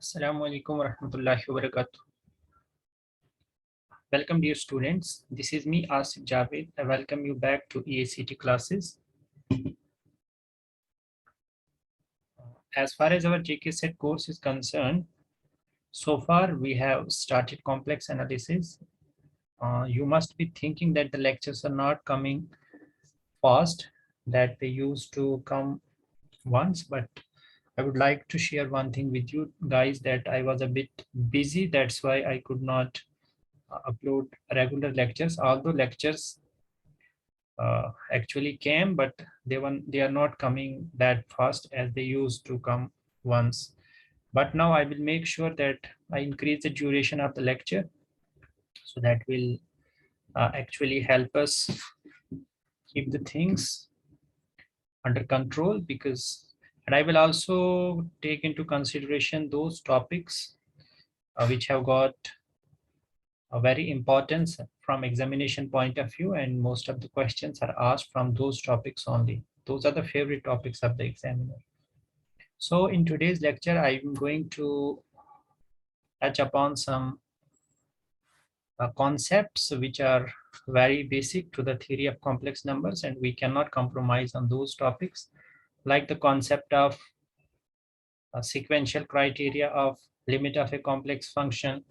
Assalamu alaikum warahmatullahi wabarakatuh. Welcome dear students. This is me Asif Javed. I welcome you back to EACT classes. As far as our JK set course is concerned, so far we have started complex analysis. You must be thinking that the lectures are not coming fast, that they used to come once, but I would like to share one thing with you guys, that I was a bit busy. That's why I could not upload regular lectures, although lectures actually came, but they are not coming that fast as they used to come once. But now I will make sure that I increase the duration of the lecture, so that will actually help us keep the things under control. And I will also take into consideration those topics which have got a very importance from examination point of view, and most of the questions are asked from those topics only. Those are the favorite topics of the examiner. So in today's lecture, I'm going to touch upon some concepts which are very basic to the theory of complex numbers, and we cannot compromise on those topics, like the concept of sequential criteria of limit of a complex function,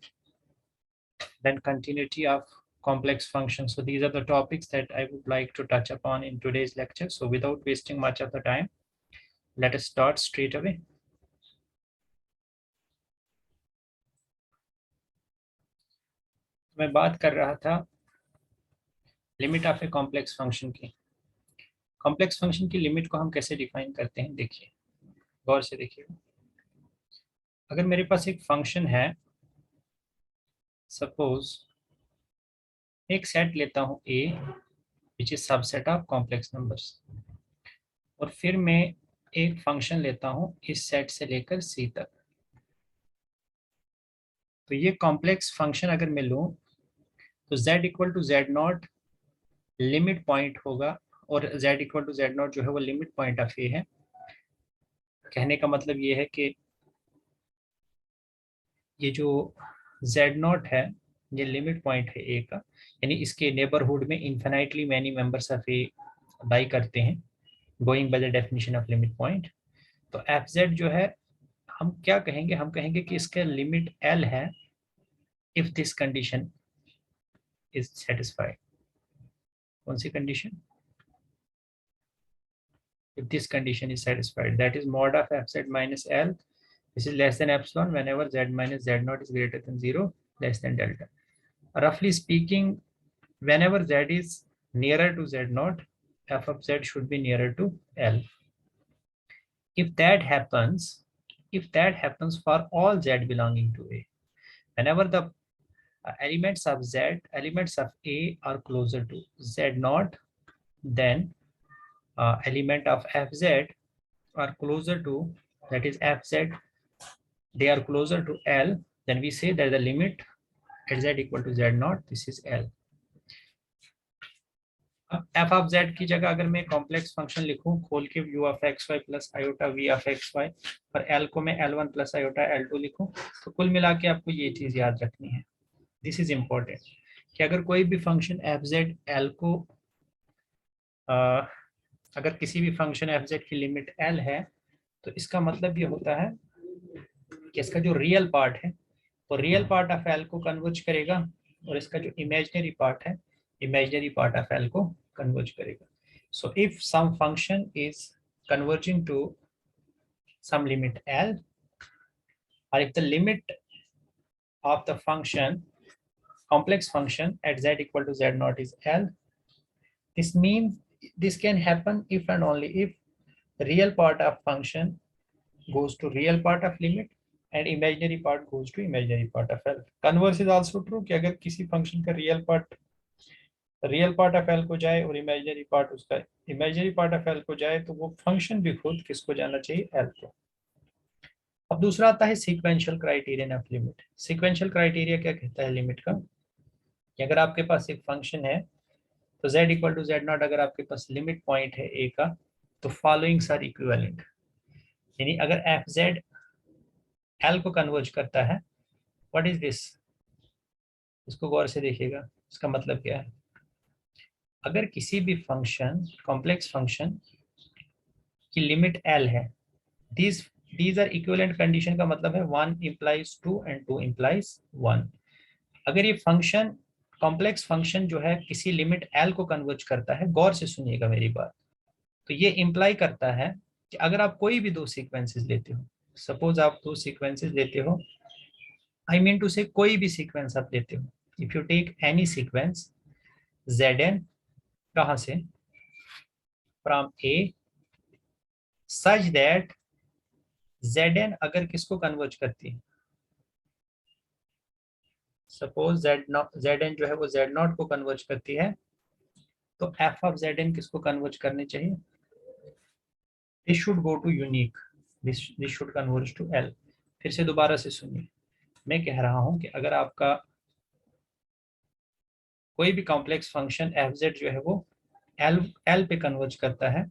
then continuity of complex functions. So these are the topics that I would like to touch upon in today's lecture. So without wasting much of the time, let us start straight away. मैं बात कर रहा था limit of a complex function की। Complex function की limit को हम कैसे डिफाइन करते हैं, देखिए, गौर से देखिए। अगर मेरे पास एक फंक्शन है, सपोज एक सेट लेता हूं A which is subset of complex numbers, और फिर मैं एक फंक्शन लेता हूं इस सेट से लेकर सी तक। तो ये कॉम्प्लेक्स फंक्शन अगर मैं लूं तो z equal to Z naught limit point होगा, और z equal to Z naught जो है वो लिमिट पॉइंट ऑफ ए है। कहने का मतलब ये है कि ये जो z नॉट है ये लिमिट पॉइंट है ए का, यानी इसके नेबरहुड में इन्फिनाइटली मैनी मेंबर्स ऑफ ए लाई करते हैं, going by the definition of limit point. तो एफ जेड जो है, हम क्या कहेंगे, हम कहेंगे कि इसका लिमिट एल है if this condition is satisfied. कौन सी condition? if this condition is satisfied, that is mod of fz minus l, this is less than epsilon whenever z minus z naught is greater than 0, less than delta. Roughly speaking, whenever z is nearer to z naught, f of z should be nearer to l. If that happens for all z belonging to a, whenever the elements of a are closer to z naught, then element of fz are closer to, that is fz, they are closer to L, then we say that the limit at z equal to z naught, this is L. अब f of z की जगह अगर मैं complex function लिखूं खोल के u of x y plus iota v of x y, और L को मैं L1 प्लस आयोटा L2 लिखूं, तो कुल मिला के आपको ये चीज याद रखनी है, दिस इज इम्पोर्टेंट, कि अगर कोई भी फंक्शन f z L को अगर किसी भी फंक्शन एफ जेड की लिमिट एल है, तो इसका मतलब ये होता है कि इसका जो रियल पार्ट है वो रियल पार्ट ऑफ एल को कन्वर्ज करेगा, और इसका जो इमेजिनरी पार्ट है इमेजिनरी पार्ट ऑफ एल को कन्वर्ज करेगा। So if some function is converging to some limit L, और if the limit of the function complex function at z equal to z naught is L, this means this can happen if and only if real part of function goes to real part of limit and imaginary part goes to imaginary part of L. Converse is also true कि अगर किसी function का real part of L को जाए और imaginary part उसका imaginary part of L को जाए, तो वो फंक्शन भी खुद किसको जाना चाहिए, L को। अब दूसरा आता है sequential criterion of limit. Sequential criteria क्या कहता है लिमिट का, कि अगर आपके पास एक फंक्शन है तो z equal to Z naught अगर आपके पास लिमिट पॉइंट है a का, तो फॉलोइंग्स आर इक्विवेलेंट, यानी अगर एफ जेड एल को कन्वर्ज करता है। What is this? इसको गौर से देखिएगा, इसका मतलब क्या है। अगर किसी भी फंक्शन, कॉम्प्लेक्स फंक्शन की लिमिट एल है, these these are equivalent condition का मतलब है 1 implies 2 and 2 implies 1। अगर ये फंक्शन, कॉम्प्लेक्स फंक्शन जो है किसी लिमिट एल को कन्वर्ज करता है, गौर से सुनिएगा मेरी बात, तो ये इंप्लाई करता है कि अगर आप कोई भी दो सीक्वेंसेस लेते हो, सपोज आप दो सीक्वेंसेस लेते हो, आई मीन टू से कोई भी सीक्वेंस आप लेते हो, if you take any sequence Zn, कहाँ से, from A, such that Zn अगर किसको कन्वर्ज करती है, सपोज Zn जो है वो Z0 को कन्वर्ज करती है, तो f ऑफ Zn किसको कन्वर्ज करनी चाहिए, this should go to unique, this should converge to L। फिर से दोबारा से सुनिए, मैं कह रहा हूं कि अगर आपका कोई भी कॉम्प्लेक्स फंक्शन fz जो है वो L पे कन्वर्ज करता है,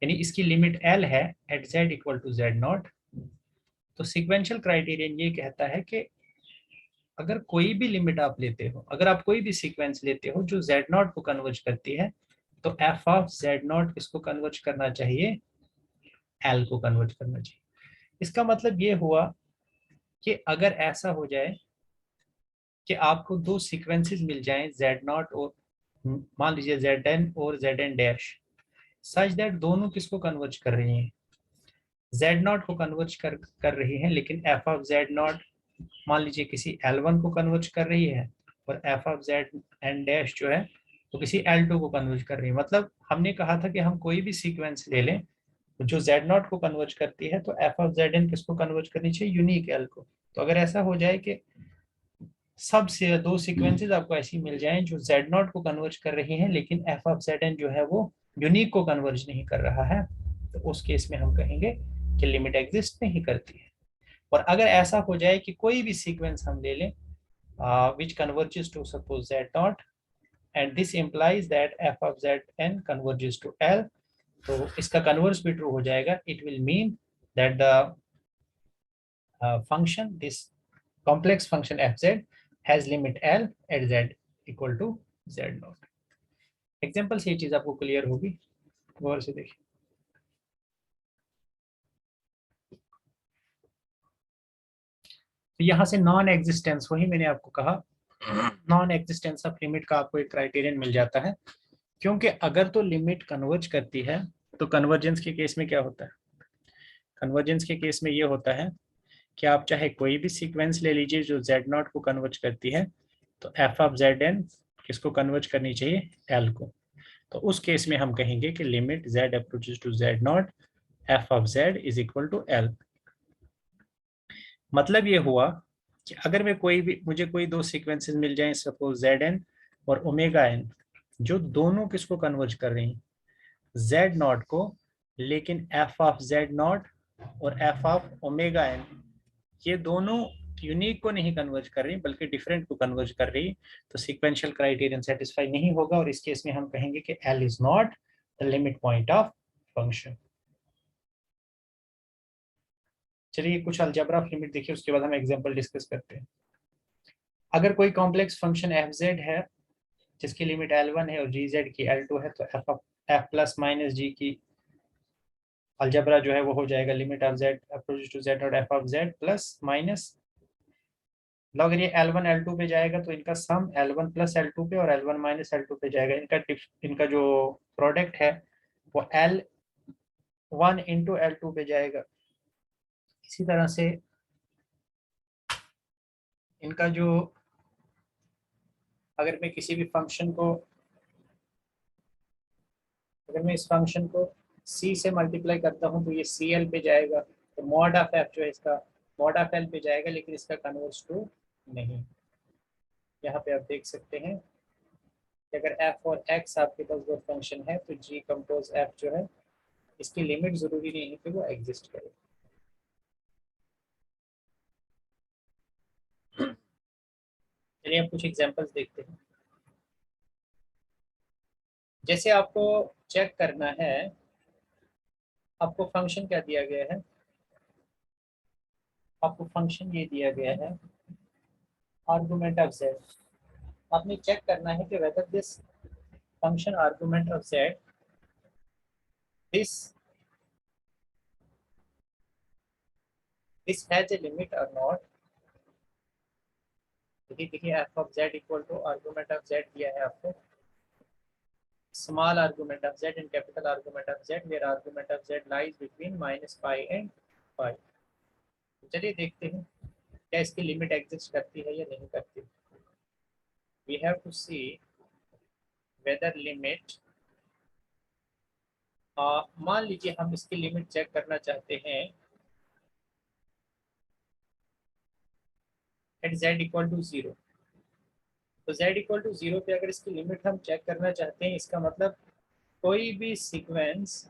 यानी इसकी लिमिट L है at z equal to Z0, तो सिक्वेंशियल क्राइटेरियन ये कहता है कि अगर कोई भी लिमिट आप लेते हो, अगर आप कोई भी सीक्वेंस लेते हो जो Z0 को कन्वर्ज करती है, तो f ऑफ Z0 किसको कन्वर्ज करना चाहिए, L को कन्वर्ज करना चाहिए। इसका मतलब ये हुआ कि अगर ऐसा हो जाए कि आपको दो सीक्वेंसेस मिल जाएं Z0 और मान लीजिए Zn और Zn डैश, सच दैट दोनों किसको कन्वर्ज कर रही हैं, Z0 को कन्वर्ज कर रही हैं, लेकिन f ऑफ Z0 मान लीजिए किसी L1 को कन्वर्ज कर रही है, और f ऑफ Zn डैश जो है तो किसी L2 को कन्वर्ज कर रही है। मतलब हमने कहा था कि हम कोई भी सीक्वेंस ले लें जो Z0 को कन्वर्ज करती है, तो f ऑफ Zn किसको कन्वर्ज करनी चाहिए, यूनिक L को। तो अगर ऐसा हो जाए कि सब से दो सीक्वेंसेस आपको ऐसी मिल जाएं जो Z0 को कन्वर्ज कर रही हैं, लेकिन f ऑफ Zn जो है वो यूनिक को कन्वर्ज नहीं कर रहा है, तो उस केस में हम कहेंगे कि लिमिट एग्जिस्ट नहीं करती है। और अगर ऐसा हो जाए कि कोई भी सीक्वेंस हम ले लें which converges to suppose Z0 and this implies that f of Zn converges to L, तो इसका कन्वर्स भी ट्रू हो जाएगा, it will mean that the function, this complex function fz has limit L at Z equal to Z0। Example से ये चीज आपको clear होगी, गौर से देखिए। तो यहाँ से नॉन एग्जिस्टेंस, वही मैंने आपको कहा, नॉन एग्जिस्टेंस ऑफ लिमिट का आपको एक क्राइटेरियन मिल जाता है, क्योंकि अगर तो लिमिट कन्वर्ज करती है, तो कन्वर्जेंस के केस में क्या होता है, कन्वर्जेंस के केस में ये होता है कि आप चाहे कोई भी सीक्वेंस ले लीजिए जो Z0 को कन्वर्ज करती है, तो f ऑफ Zn किसको कन्वर्ज करनी चाहिए, L को। तो उस केस में हम कहेंगे कि limit Z approaches to Z0 f of Z is equal to L। मतलब ये हुआ कि अगर मैं कोई भी, मुझे कोई दो सीक्वेंसेस मिल जाएं, सपोज Zn और ओमेगा n, जो दोनों किसको कन्वर्ज कर रही हैं, Z0 को, लेकिन f ऑफ Z0 और f ऑफ ओमेगा n ये दोनों यूनिक को नहीं कन्वर्ज कर रही बल्कि डिफरेंट को कन्वर्ज कर रही, तो सीक्वेंशियल क्राइटेरियन सेटिस्फाई नहीं होगा, और इस केस में हम कहेंगे कि L is not the limit point of function. चलिए कुछ अलजेब्रा ऑफ लिमिट देखिए, उसके बाद हम एग्जांपल डिस्कस करते हैं। अगर कोई कॉम्प्लेक्स फंक्शन fz है जिसकी लिमिट L1 है और gz की L2 है, तो f प्लस माइनस g की अलजेब्रा जो है वो हो जाएगा limit of z approach to z और f of z plus minus, मतलब अगर ये L1 L2 पे जाएगा तो इनका सम L1 प्लस L2 पे और L1 माइनस L2 पे जाएगा, इनका जो प्रोडक्ट है वो L1 इंटू L2 पे जाएगा। इसी तरह से इनका जो, अगर मैं किसी भी फंक्शन को, अगर मैं इस फंक्शन को C से मल्टीप्लाई करता हूँ तो ये CL पे जाएगा, तो मॉड ऑफ F जो है इसका मॉड ऑफ L पे जाएगा, लेकिन इसका कन्वर्स टू नहीं। यहाँ पे आप देख सकते हैं कि अगर f और x आपके पास दो फंक्शन है, तो g कंपोज f जो है इसकी लिमिट जरूरी नहीं है कि वो एग्जिस्ट करे। चलिए अब कुछ एग्जांपल्स देखते हैं। जैसे आपको चेक करना है, आपको फंक्शन क्या दिया गया है, आपको फंक्शन ये दिया गया है आर्गुमेंट ऑफ z, आपने चेक करना है कि whether this function argument of z this this has a limit or not। देखिए F of Z equal to argument of Z दिया है आपको, small argument of Z and capital argument of Z, where argument of Z lies between minus pi and pi. चलिए देखते हैं क्या इसकी limit exist करती है या नहीं करती। We have to see whether limit, मान लीजिए हम इसकी लिमिट चेक करना चाहते हैं at Z equal to zero. तो z इक्वल टू जीरो पे अगर इसकी लिमिट हम चेक करना चाहते हैं, इसका मतलब कोई भी सीक्वेंस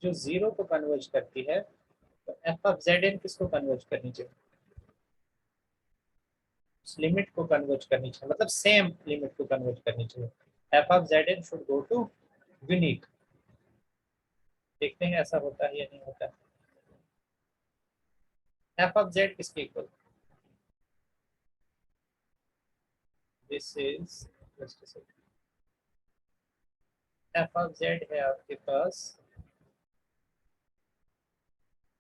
जो जीरो को कन्वर्ज करती है, तो एफ ऑफ जेड एन किसको कन्वर्ज करनी चाहिए, उस लिमिट को कन्वर्ज करनी चाहिए, मतलब सेम लिमिट को कन्वर्ज करनी चाहिए। F of Z N should go to unique. देखते हैं ऐसा होता है या नहीं होता है। एफ ऑफ जेड किसके equal, this is just a second, F of Z है आपके पास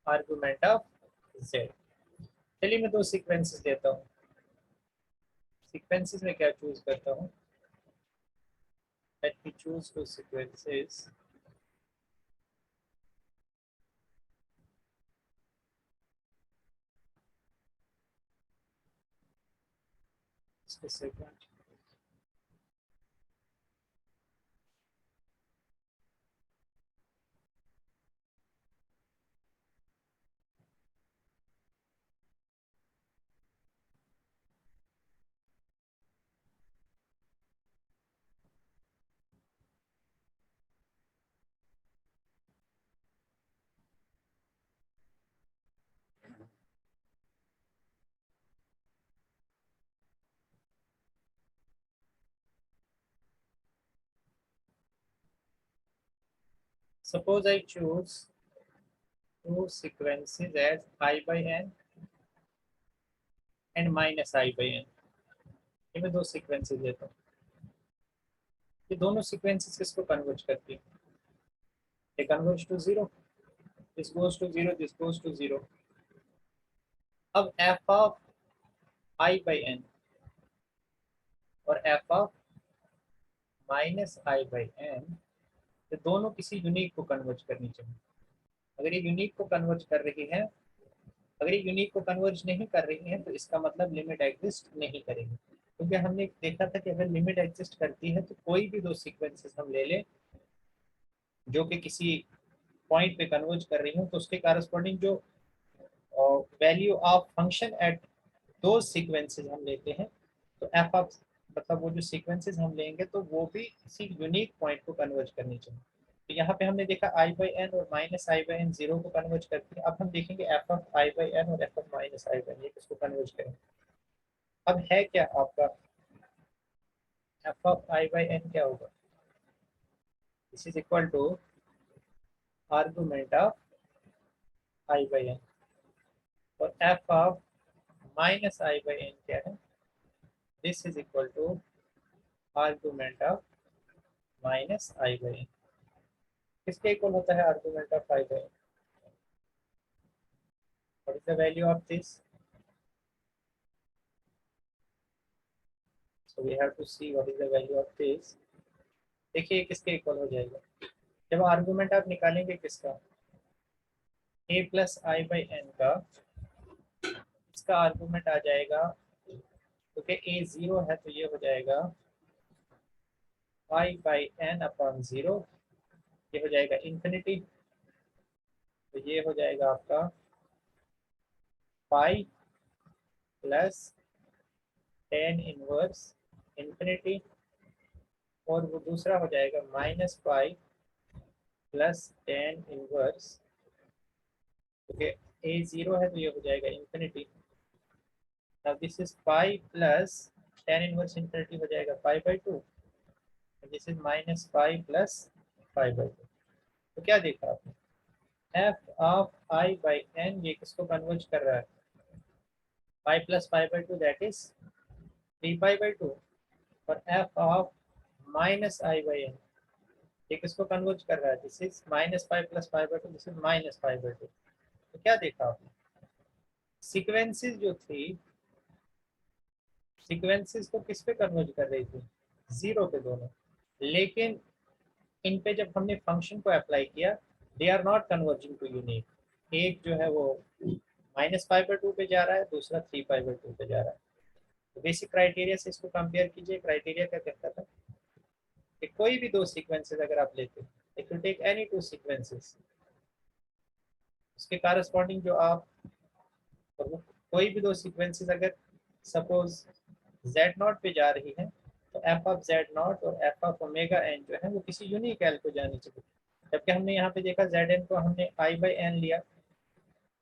आर्गुमेंट ऑफ जेड। चलिए मैं दो सीक्वेंसेस देता हूँ, सीक्वेंसेस में क्या चूज करता हूँ, let me choose two sequences। Just a second। Suppose I choose two sequences as I by n and minus I by n। ये मैं दो सीक्वेंसेस देता हूँ, ये दोनों सीक्वेंसेस किसको कन्वर्ज करती है, ये converge to zero, this goes to zero, this goes to zero. अब f of I by n और F of minus I by N, ये दोनों किसी यूनिक को कन्वर्ज करनी चाहिए। अगर ये यूनिक को कन्वर्ज कर रही है, अगर ये यूनिक को कन्वर्ज नहीं कर रही है, तो इसका मतलब लिमिट एग्जिस्ट नहीं करेगी। क्योंकि हमने देखा था कि अगर लिमिट एग्जिस्ट करती है तो कोई भी दो सीक्वेंसेस हम ले लें जो कि किसी पॉइंट पे कन्वर्ज कर रही हूँ, तो उसके कारस्पॉन्डिंग जो वैल्यू ऑफ फंक्शन एट दो सीक्वेंसेस हम लेते हैं, तो एफ ऑफ, मतलब वो जो सीक्वेंसेस हम लेंगे तो वो भी किसी यूनिक पॉइंट को कन्वर्ज करनी चाहिए। तो यहाँ पे हमने देखा आई बाई एन और minus I by n zero को कन्वर्ज करती है। अब हम देखेंगे f of I by n और F of minus I by N ये किसको कन्वर्ज करेंगे। अब है क्या आपका F of I by n क्या होगा, this is equal to argument of I by n, और F of minus I by n क्या है, this is equal to argument of minus I by N. किसके इक्वल होता है argument of I by N, what is the value of this, so we have to see what is the value of this। देखिए किसके equal हो जाएगा, जब argument आप निकालेंगे किसका, a plus I by N का, इसका आर्गुमेंट आ जाएगा, क्योंकि a जीरो है तो ये हो जाएगा आई बाई एन अपॉन जीरो, ये हो जाएगा इंफिनिटी, तो ये हो जाएगा आपका पाई प्लस टेन इनवर्स इंफिनिटी, और वो दूसरा हो जाएगा minus pi plus tan inverse, क्योंकि a जीरो है तो ये हो जाएगा इंफिनिटी। अब this is pi plus tan inverse infinity हो जाएगा पाई by two, this is minus pi plus pi by two. तो क्या देखा आपने, F of I by N ये किसको कन्वर्ज कर रहा है, pi plus pi by two that is 3 pi by 2 और F of minus I by N ये किसको कन्वर्ज कर रहा है? This is minus pi plus pi by two, this is minus pi by two. तो क्या देखा आपने? सीक्वेंसेस जो थी, सीक्वेंसेस को किस पे कन्वर्ज कर रही थी? जीरो पे दोनों। लेकिन इन पे जब हमने फंक्शन को अप्लाई किया, they are not converging to unique. एक जो है वो माइनस पाई बाई टू पे जा रहा है, दूसरा 3 पाई बाई 2 पे जा रहा है। तो बेसिक क्राइटेरिया से इसको कंपेयर कीजिए। क्राइटेरिया क्या कहता था कि कोई भी दो सीक्वेंसेस अगर आप लेते हैं, if you take any two sequences, उसके कारस्पॉन्डिंग जो आप, और वो कोई भी दो सीक्वेंसेस अगर सपोज z नॉट पे जा रही है, तो एफ ऑफ जेड नॉट और एफ ऑफ ओमेगा एन जो है वो किसी यूनिक एल को जानी चाहिए। जबकि हमने यहाँ पे देखा जेड एन को हमने आई बाई एन लिया,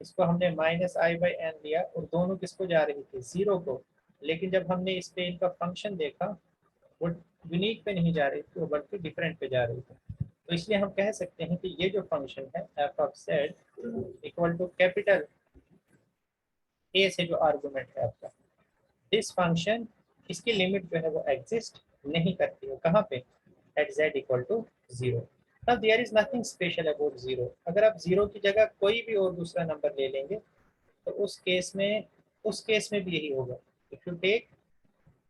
इसको हमने माइनस आई बाई एन लिया, और दोनों किसको जा रही थी? जीरो को। लेकिन जब हमने इस पे इनका फंक्शन देखा, वो यूनिक पे नहीं जा रही थी, वो बल्कि डिफरेंट पे जा रही थी। तो इसलिए हम कह सकते हैं कि ये जो फंक्शन है F of Z equal to capital A से जो आर्गुमेंट है आपका, दिस फंक्शन, इसकी लिमिट जो है वो एग्जिस्ट नहीं करती है। कहाँ पे? At z equal to zero. अब there is nothing special about zero. अगर आप जीरो की जगह कोई भी और दूसरा नंबर ले लेंगे, तो उस केस में भी यही होगा। If you take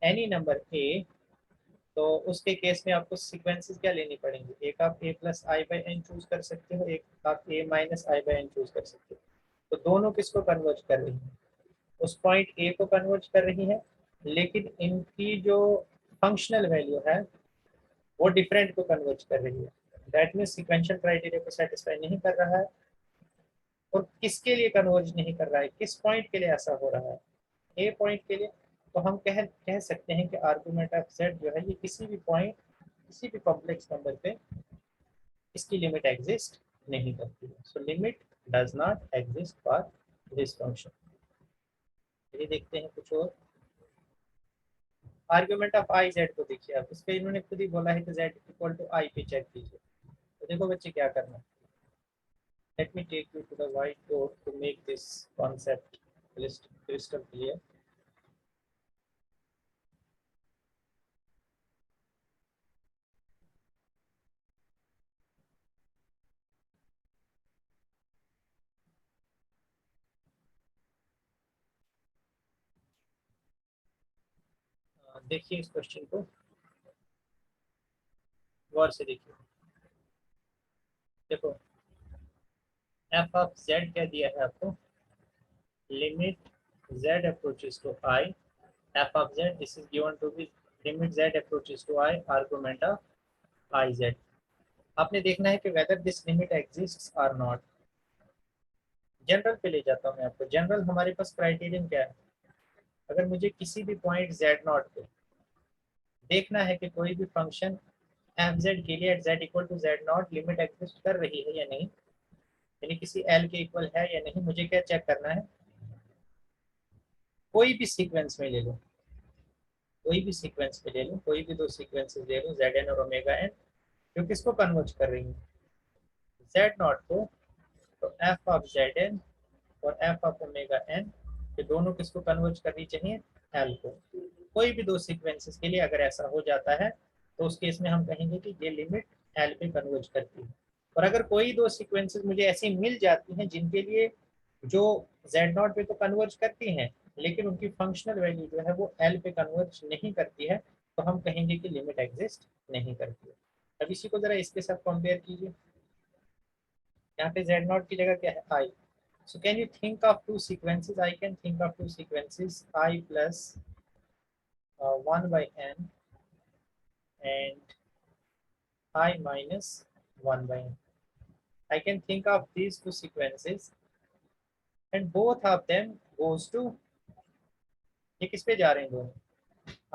any number a, तो उसके केस में आपको सीक्वेंसेस क्या लेनी पड़ेंगी? एक आप a plus I by N choose कर सकते हो, एक आप a minus I by N choose कर सकते हो। तो दोनों किसको कन्वर्ज कर रही है? उस पॉइंट ए को कन्वर्ज कर रही है, लेकिन इनकी जो फंक्शनल वैल्यू है वो डिफरेंट को कन्वर्ज कर रही है। दैट मीन्स सिक्वेंशियल क्राइटेरिया को सेटिस्फाई नहीं कर रहा है। और किसके लिए कन्वर्ज नहीं कर रहा है? किस पॉइंट के लिए ऐसा हो रहा है? ए पॉइंट के लिए। तो हम कह सकते हैं कि आर्गुमेंट ऑफ जेड जो है ये किसी भी पॉइंट, किसी भी कॉम्प्लेक्स नंबर पे इसकी लिमिट एग्जिस्ट नहीं करती है। So limit does not exist for this function. ये देखते हैं कुछ और। आर्ग्यूमेंट ऑफ आई जेड को देखिए आप, इस पे इन्होंने खुद ही बोला है कि जेड इक्वल टू आई पे चेक कीजिए। तो देखो बच्चे क्या करना है। Let me take you to the whiteboard to make this concept crystal clear. देखिए इस क्वेश्चन को गौर से देखिए। देखो एफ ऑफ जेड क्या दिया है आपको? Limit z approaches to I, f of z, this is given to be limit z approaches to I, argument of I z. आपने देखना है कि whether this limit exists or not. General पे ले जाता हूँ मैं आपको। जनरल हमारे पास क्राइटेरियन क्या है? अगर मुझे किसी भी पॉइंट z नॉट पे देखना है कि कोई भी फंक्शन एफ जेड के लिए at Z equal to Z naught limit exist कर रही है या नहीं, यानी किसी एल के इक्वल है या नहीं, मुझे क्या चेक करना है? कोई भी सीक्वेंस में ले लो, कोई भी सीक्वेंस पे ले लो, कोई भी दो सीक्वेंसेस ले लो, जेड एन और ओमेगा एन, जो किसको कन्वर्ज कर रही है? जेड नॉट को। तो एफ ऑफ जेड एन और एफ ऑफ ओमेगा एन, ये दोनों किसको कन्वर्ज करनी चाहिए? एल को। कोई भी दो सीक्वेंसेस के लिए अगर ऐसा हो जाता है, तो उस केस में हम कहेंगे कि ये लिमिट एल पे कन्वर्ज करती है। और अगर कोई दो सीक्वेंसेस मुझे ऐसी मिल जाती हैं जिनके लिए जो जेड नॉट पे तो कन्वर्ज करती हैं, लेकिन उनकी फंक्शनल वैल्यू जो है वो एल पे कन्वर्ज नहीं करती है, तो हम कहेंगे कि लिमिट एग्जिस्ट नहीं करती है। अब इसी को जरा इसके साथ कंपेयर कीजिए। यहाँ पे जेड नॉट की जगह क्या है? आई। So can you think of two sequences? I can think of two sequences, I plus 1 by n and I minus 1 by n. I can think of these two sequences and both of them goes to, ये किस पे जा रहे हैं दोनों?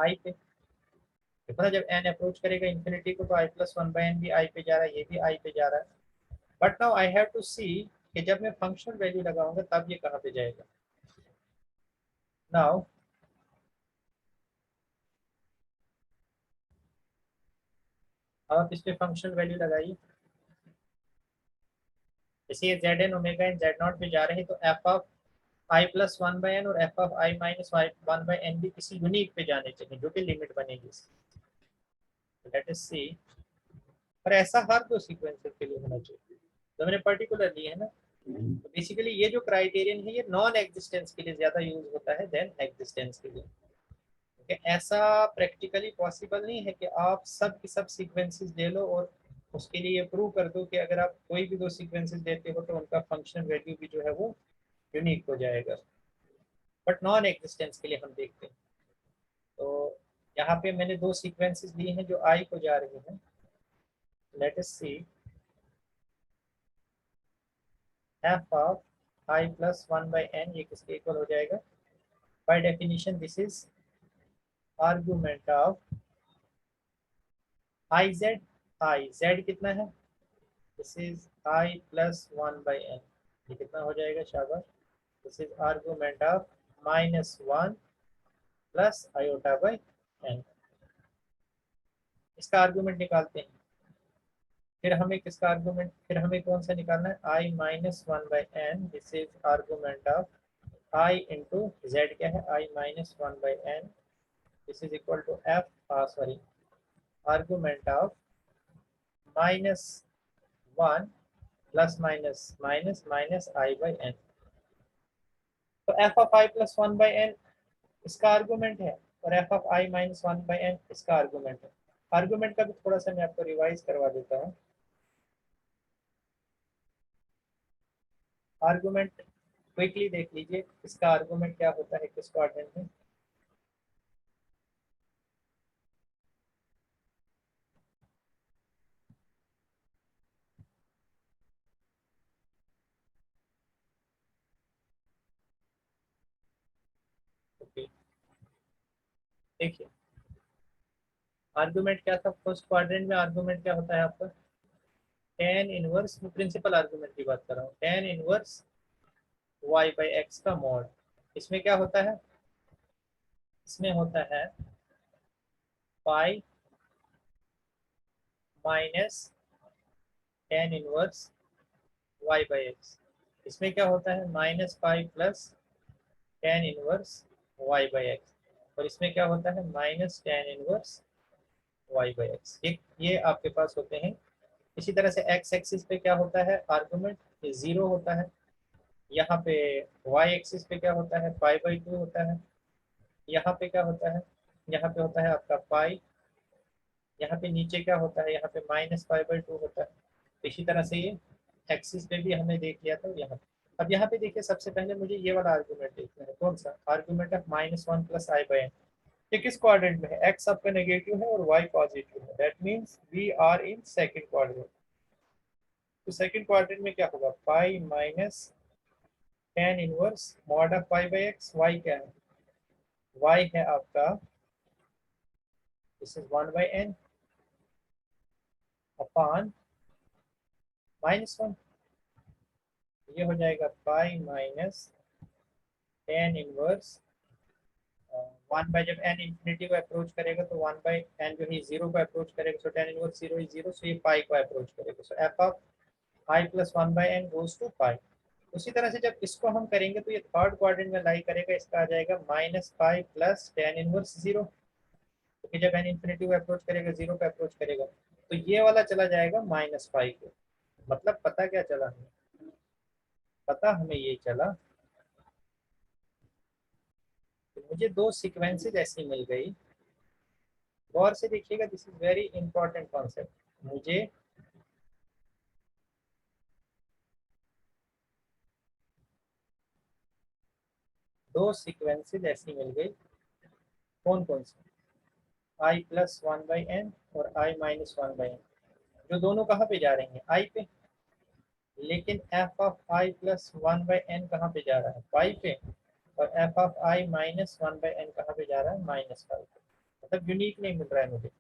I पे। देखो ना, जब n अप्रोच करेगा इंफिनिटी को, तो I plus 1 by n भी I पे जा रहा है, ये भी I पे जा रहा है। But now I have to see कि जब मैं फंक्शनल वैल्यू लगाऊंगा तब ये कहाँ पे जाएगा। नाउ आप इस पे फंक्शनल वैल्यू लगाइए। जैसे ये z n omega n z not पे जा रहे हैं, तो f of I plus one by n और F of I minus one by n भी किसी यूनिक पे जाने चाहिए जो कि लिमिट बनेगी। लेट अस सी, और ऐसा हर दो सीक्वेंसेस के लिए होना चाहिए तो मैंने पर्टिकुलर ली है ना। तो बेसिकली ये जो क्राइटेरियन है ये नॉन एग्जिस्टेंस के लिए ज्यादा यूज होता है देन एग्जिस्टेंस के लिए। okay? ऐसा प्रैक्टिकली पॉसिबल नहीं है कि आप सब की सब सीक्वेंसेस ले लो और उसके लिए ये प्रूव कर दो कि अगर आप कोई भी दो सीक्वेंसेस लेते हो तो उनका फंक्शनल वैल्यू भी जो है वो यूनिक हो जाएगा। बट नॉन एग्जिस्टेंस के लिए हम देखते हैं। तो यहाँ पे मैंने दो सीक्वेंसेस ली हैं जो आई को जा रही हैं। Let us see, F of I plus one by N ये किसके इक्वल हो जाएगा? By definition this is argument of I Z. I Z कितना है? This is I plus one by N, ये कितना हो जाएगा शाबाश? This is argument of minus one plus iota by N. इसका आर्गुमेंट निकालते हैं। फिर हमें किसका आर्गुमेंट, फिर हमें कौन सा निकालना है? I minus one by n, this is argument of i into z क्या है? I minus one by n, this is equal to f, sorry, argument of minus one plus minus minus minus I by n. तो f of I plus one by N इसका argument है और F of I minus one by N इसका argument है। Argument का भी थोड़ा सा मैं आपको रिवाइज करवा देता हूँ। आर्गुमेंट क्विकली देख लीजिए, इसका आर्गुमेंट क्या होता है किस क्वाड्रेंट में। ओके, देखिए आर्गुमेंट क्या था फर्स्ट क्वाड्रेंट में? आर्गुमेंट क्या होता है आपका? टेन इनवर्स, प्रिंसिपल आर्गुमेंट की बात कर रहा हूँ, tan inverse Y by X का मॉड। इसमें क्या होता है? इसमें होता है pi minus tan inverse Y by X. इसमें क्या होता है? Minus pi plus tan inverse Y by X. और इसमें क्या होता है? Minus tan inverse Y by X. ये आपके पास होते हैं। इसी तरह से एक्स एक्सिस पे क्या होता है आर्गुमेंट? ये जीरो होता है। यहाँ पे वाई एक्सिस पे क्या होता है? पाई बाई टू होता है। यहाँ पे क्या होता है? यहाँ पे होता है आपका पाई। यहाँ पे नीचे क्या होता है? यहाँ पे माइनस पाई बाई टू होता है। इसी तरह से ये एक्सिस पे भी हमने देख लिया था यहाँ पे। अब यहाँ पे देखिए सबसे पहले मुझे ये वाला आर्गुमेंट देखना है। कौन सा argument? Of minus one plus I by N. ये किस क्वाड्रेंट में है? एक्स आपका नेगेटिव है और वाई पॉजिटिव है, that means we are in second quadrant. तो सेकंड क्वाड्रेंट में क्या होगा? Pi minus tan inverse mod of pi by X. Y क्या है? वाई है आपका, this is one by N upon minus one. ये हो जाएगा pi minus tan inverse one by, जब एन इंफिनिटी को अप्रोच करेगा तो वन बाई एन जो है जीरो को अप्रोच करेगा, so tan inverse zero is zero, so ये पाई को अप्रोच करेगा। So f of I plus one by n goes to pi. उसी तरह से जब इसको हम करेंगे तो ये थर्ड क्वाड्रेंट में लाई करेगा, इसका आ जाएगा minus pi plus tan inverse zero, क्योंकि जब एन इंफिनिटी को अप्रोच करेगा जीरो को अप्रोच करेगा तो ये वाला चला जाएगा माइनस पाई को। मतलब पता क्या चला हमें? पता हमें ये चला कि मुझे दो सीक्वेंसेज ऐसी मिल गई। गौर से देखिएगा, this is very important concept. मुझे दो सीक्वेंसेज ऐसी मिल गई। कौन कौन सी? आई प्लस वन बाई एन और आई माइनस वन बाई एन, जो दोनों कहाँ पे जा रही हैं? आई पे। लेकिन F of I plus one by N कहाँ पे जा रहा है? पाई पे। और F of I minus one by N कहाँ पे जा रहा है? माइनस पाई पे। मतलब यूनिक नहीं मिल रहा है मुझे।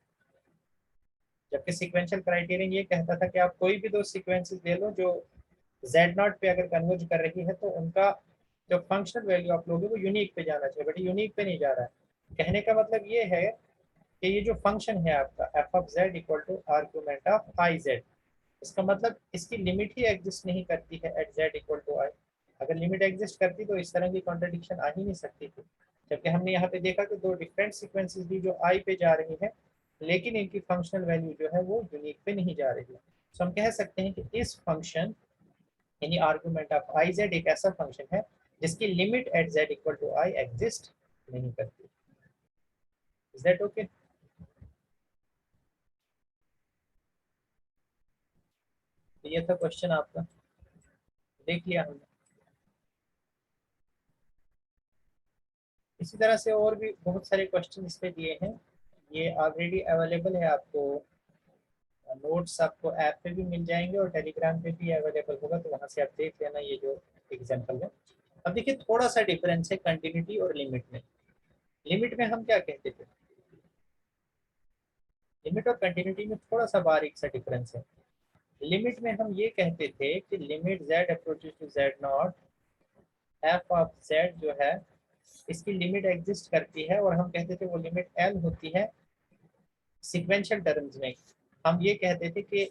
जबकि सिक्वेंशियल क्राइटेरियन ये कहता था कि आप कोई भी दो सीक्वेंसेस ले लो जो जेड नॉट पे अगर कन्वर्ज कर रही है तो उनका जो फंक्शनल वैल्यू आप लोगे वो यूनिक पे जाना चाहिए, बट यूनिक पे नहीं जा रहा है। कहने का मतलब ये है कि ये जो फंक्शन है आपका F of Z equal to argument of I Z, इसका मतलब इसकी लिमिट ही एग्जिस्ट नहीं करती है at Z equal to I. अगर लिमिट एग्जिस्ट करती तो इस तरह की कॉन्ट्रडिक्शन आ ही नहीं सकती थी, जबकि हमने यहाँ पे देखा कि दो डिफरेंट सीक्वेंसेस भी जो आई पे जा रही है, लेकिन इनकी फंक्शनल वैल्यू जो है वो यूनिक पे नहीं जा रही है। तो हम कह सकते हैं कि इस फंक्शन यानी आर्गुमेंट ऑफ आई जेड एक ऐसा फंक्शन है जिसकी limit at Z equal to I exist नहीं करती। Is that okay? तो ये था क्वेश्चन आपका, देख लिया हमने। इसी तरह से और भी बहुत सारे क्वेश्चन इस पे दिए हैं, ये ऑलरेडी अवेलेबल है आपको, नोट्स आपको ऐप पे भी मिल जाएंगे और टेलीग्राम पे भी अवेलेबल होगा, तो वहां से आप देख लेना ये जो एग्जांपल है। अब देखिए थोड़ा सा डिफरेंस है कंटिन्यूटी और लिमिट में। लिमिट में हम क्या कहते थे, लिमिट और कंटिन्यूटी में थोड़ा सा बारीक सा डिफरेंस है। लिमिट में हम ये कहते थे कि limit z approaches to z naught F of z जो है इसकी लिमिट एग्जिस्ट करती है, और हम कहते थे वो लिमिट l होती है सीक्वेंशियल टर्म्स में। हम ये कहते थे कि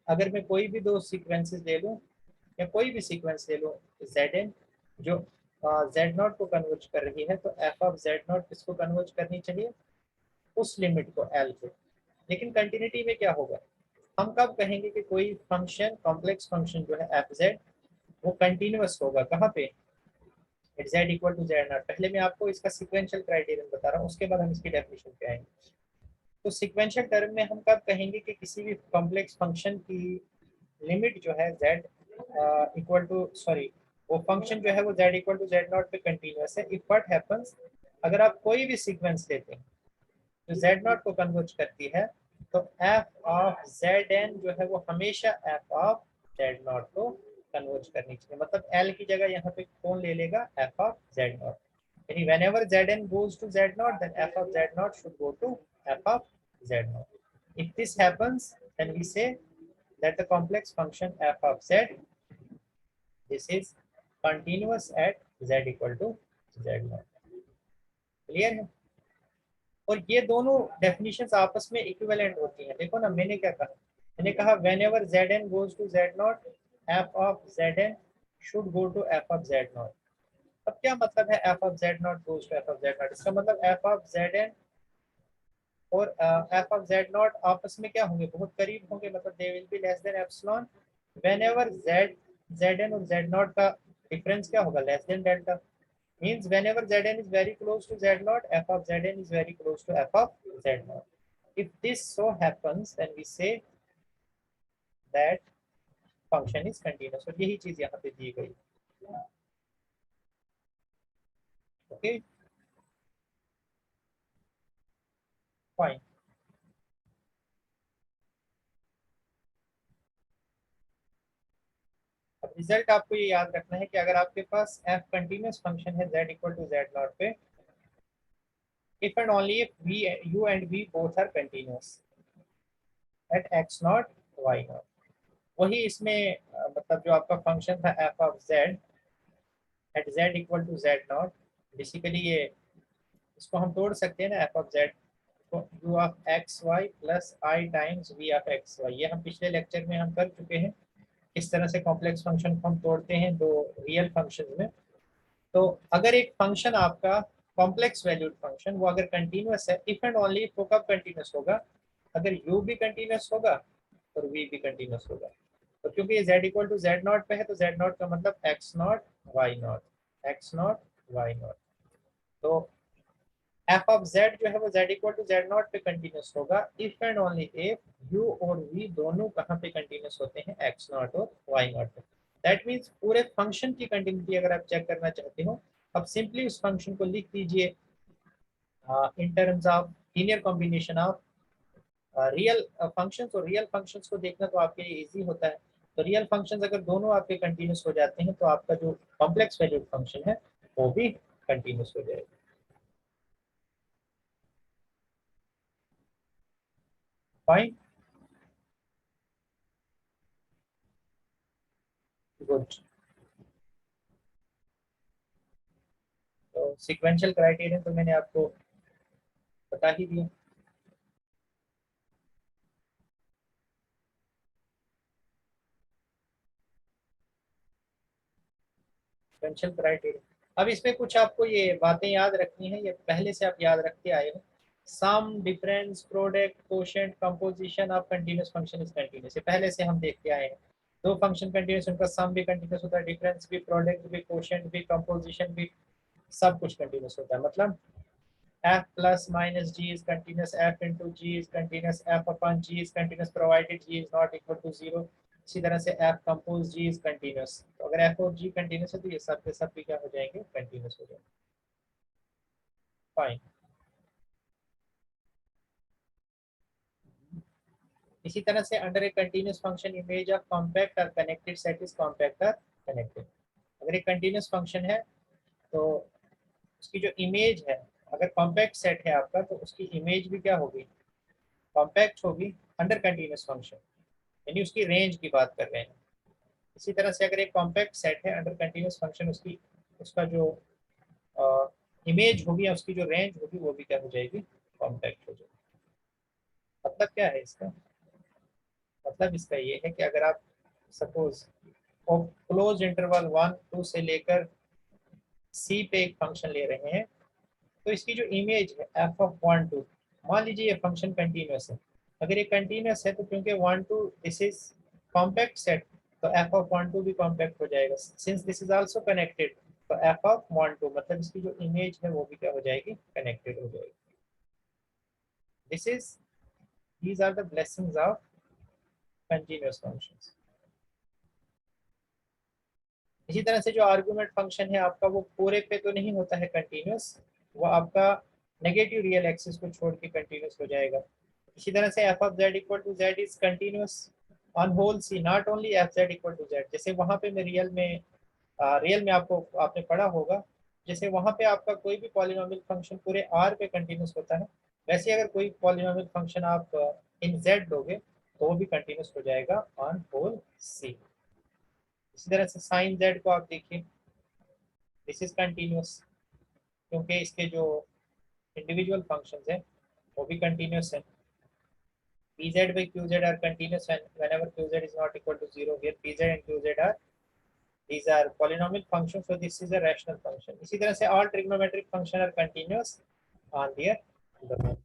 अगर मैं कोई भी दो सीक्वेंसेस ले लूँ या कोई भी सीक्वेंस ले लूँ zn जो z नॉट को कन्वर्ज कर रही है, तो f ऑफ z नॉट किसको कन्वर्ज करनी चाहिए, उस लिमिट को l को। लेकिन कंटिन्यूटी में क्या होगा, हम कब कहेंगे कि कोई फंक्शन कॉम्प्लेक्स फंक्शन जो है एफ जेड वो कंटिन्यूअस होगा, कहाँ पे, at Z equal to Z naught. पहले मैं आपको इसका सीक्वेंशियल क्राइटेरियन बता रहा हूँ, उसके बाद हम इसकी डेफिनेशन पे आएंगे। तो सीक्वेंशियल टर्म में हम कब कहेंगे कि किसी भी कॉम्प्लेक्स फंक्शन की लिमिट जो है जेड इक्वल टू सॉरी वो फंक्शन जो है वो Z equal to Z not पे कंटिन्यूअस है इफ व्हाट हैपेंस, अगर आप कोई भी सीक्वेंस लेते हैं जो जेड नॉट को कन्वर्ज करती है, तो एफ ऑफ जेड एन जो है वो हमेशा एफ ऑफ जेड नॉट को कन्वर्ज करनी चाहिए। मतलब एल की जगह यहाँ पे कौन ले लेगा, एफ ऑफ जेड नॉट। यानी whenever zn goes to z naught then f of z naught should go to f of z naught. If this happens then we say that the complex function f of z this is continuous at z equal to z naught. Clear है? और ये दोनों definitions आपस में equivalent होती हैं। देखो ना मैंने क्या कहा, मैंने कहा whenever zn goes to z naught f of zn should go to f of z naught। अब क्या मतलब है f of z naught goes to f of z naught, इसका मतलब f of zn और f of z naught आपस में क्या होंगे, बहुत करीब होंगे, मतलब they will be less than epsilon. Whenever zn और z naught का डिफरेंस क्या होगा, less than delta. means whenever zn is very close to z naught f of zn is very close to f of z naught. If this so happens then we say that function is continuous। और यही चीज यहाँ पे दी गई। Okay fine. अब result आपको ये याद रखना है कि अगर आपके पास f कंटिन्यूअस फंक्शन है z equal to z naught पे, if and only if v u and v both are continuous at x naught y naught। वही इसमें मतलब जो आपका फंक्शन था f of z at z equal to z naught, basically ये इसको हम तोड़ सकते हैं ना f of z को, u of x y plus i times v of x y। ये हम पिछले लेक्चर में हम कर चुके हैं, इस तरह से कॉम्प्लेक्स फंक्शन को हम तोड़ते हैं दो रियल फंक्शन में। तो अगर एक फंक्शन आपका कॉम्प्लेक्स वैल्यूड फंक्शन वो अगर कंटिन्यूअस है, इफ एंड ओनली वो कब कंटिन्यूअस होगा, अगर u भी कंटिन्यूअस होगा और v भी कंटिन्यूअस होगा। तो क्योंकि ये z equal to Z not पे है, तो जेड नॉट का मतलब x naught y naught, x naught y naught. तो f ऑफ z जो है वो z equal to Z not पे कंटिन्यूअस होगा if and only if u और v दोनों कहाँ पे कंटिन्यूअस होते हैं, x नॉट और y नॉट पे। दैट मीन्स पूरे फंक्शन की कंटिन्यूटी अगर आप चेक करना चाहते हो, अब सिंपली उस फंक्शन को लिख दीजिए in terms of linear combination of real functions. और रियल फंक्शंस को देखना तो आपके लिए इजी होता है। तो रियल फंक्शंस अगर दोनों आपके कंटिन्यूअस हो जाते हैं तो आपका जो कॉम्प्लेक्स वैल्यूड फंक्शन है वो भी कंटिन्यूअस हो जाएगा। Fine, good. तो सीक्वेंशियल क्राइटेरियन तो मैंने आपको बता ही दिया। Differential criteria. अब इसमें कुछ आपको ये बातें याद रखनी है, ये पहले से आप याद रखते आए हो। Sum, difference, product, quotient, composition of continuous function is continuous, ये पहले से हम देखते आए हैं। दो फंक्शन कंटीन्यूअस, उनका सम भी कंटीन्यूअस होता है, डिफरेंस भी, प्रोडक्ट भी, कोशेंट भी, कंपोजिशन भी, सब कुछ कंटीन्यूअस होता है। मतलब f plus minus g is continuous, f into g is continuous, f upon g is continuous provided g is not equal to 0। इसी तरह से f compose g is continuous, तो अगर f और g कंटिन्यूस है तो ये सब के सब भी क्या हो जाएंगे, कंटिन्यूस हो जाएंगे। फाइन। इसी तरह से under a continuous function image of compact और कनेक्टेड सेट इज कॉम्पैक्ट और कनेक्टेड। अगर एक कंटिन्यूस फंक्शन है तो उसकी जो इमेज है, अगर कॉम्पैक्ट सेट है आपका तो उसकी इमेज भी क्या होगी, कॉम्पैक्ट होगी अंडर कंटिन्यूस फंक्शन, यानी उसकी रेंज की बात कर रहे हैं। इसी तरह से अगर एक कॉम्पैक्ट सेट है अंडर कंटिन्यूस फंक्शन, उसकी उसका जो इमेज होगी या उसकी जो रेंज होगी वो भी क्या हो जाएगी, कॉम्पैक्ट हो जाएगी। मतलब क्या है इसका, मतलब इसका ये है कि अगर आप सपोज क्लोज इंटरवल 1 2 से लेकर सी पे एक फंक्शन ले रहे हैं, तो इसकी जो इमेज है एफ ऑफ 1 2, मान लीजिए ये फंक्शन कंटिन्यूस है। अगर ये कंटिन्यूस है तो क्योंकि 1 2 दिस इज कॉम्पैक्ट सेट, तो एफ ऑफ 1 2 भी कॉम्पैक्ट हो जाएगा। Since this is also connected, तो एफ ऑफ 1 2 मतलब इसकी जो इमेज है वो भी क्या हो जाएगी, कनेक्टेड हो जाएगी। This is, these are the blessings of continuous functions. इसी तरह से जो आर्गुमेंट फंक्शन है आपका वो पूरे पे तो नहीं होता है कंटिन्यूस, वो आपका नेगेटिव रियल एक्सिस को छोड़ के कंटिन्यूस हो जाएगा। इसी तरह से F of Z equal to Z is continuous on whole C, not only F Z equal to Z. जैसे वहां पे मैं रियल में आपको आपने पढ़ा होगा, जैसे वहां पे आपका कोई भी पॉलिनोमियल फंक्शन पूरे आर पे कंटिन्यूस होता है, वैसे अगर कोई पॉलिनोमियल फंक्शन आप इन जेड लोगे तो वो भी कंटिन्यूस हो जाएगा ऑन होल सी। इसी तरह से साइन जेड को आप देखिए, दिस इज कंटिन्यूस, क्योंकि इसके जो इंडिविजुअल फंक्शंस हैं वो भी कंटिन्यूस है। pz by qz are continuous whenever qz is not equal to 0। here pz and qz are, these are polynomial functions, so this is a rational function। इसी तरह से all trigonometric function are continuous on their domain।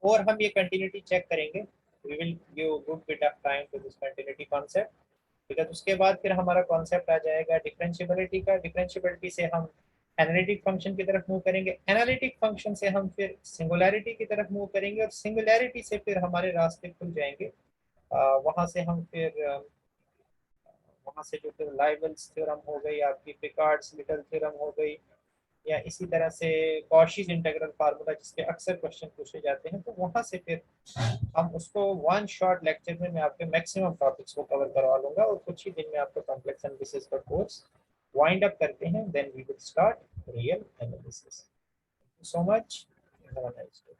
और हम ये continuity check करेंगे, we will give good bit of time to this continuity concept, because उसके बाद फिर हमारा कॉन्सेप्ट आ जाएगा डिफरेंशिएबिलिटी का। डिफरेंशिएबिलिटी से हम एनालिटिक फंक्शन की तरफ मूव करेंगे, एनालिटिक फंक्शन से हम फिर सिंगुलैरिटी की तरफ मूव करेंगे, और सिंगुलैरिटी से फिर हमारे रास्ते खुल जाएंगे। वहाँ से हम फिर वहाँ से जो फिर लाइबल्स थ्योरम हो गई, आपकी पिकार्ड्स लिटल थ्योरम हो गई, या इसी तरह से कॉशीज इंटीग्रल फार्मूला जिसके अक्सर क्वेश्चन पूछे जाते हैं, तो वहाँ से फिर हम उसको वन शॉर्ट लेक्चर में मैं आपके मैक्सिमम टॉपिक्स को कवर करवा लूंगा, और कुछ ही दिन में आपको कॉम्प्लेक्स एनालिसिस का कोर्स वाइंड अप करते हैं, then we will start real analysis. So much, have a nice day.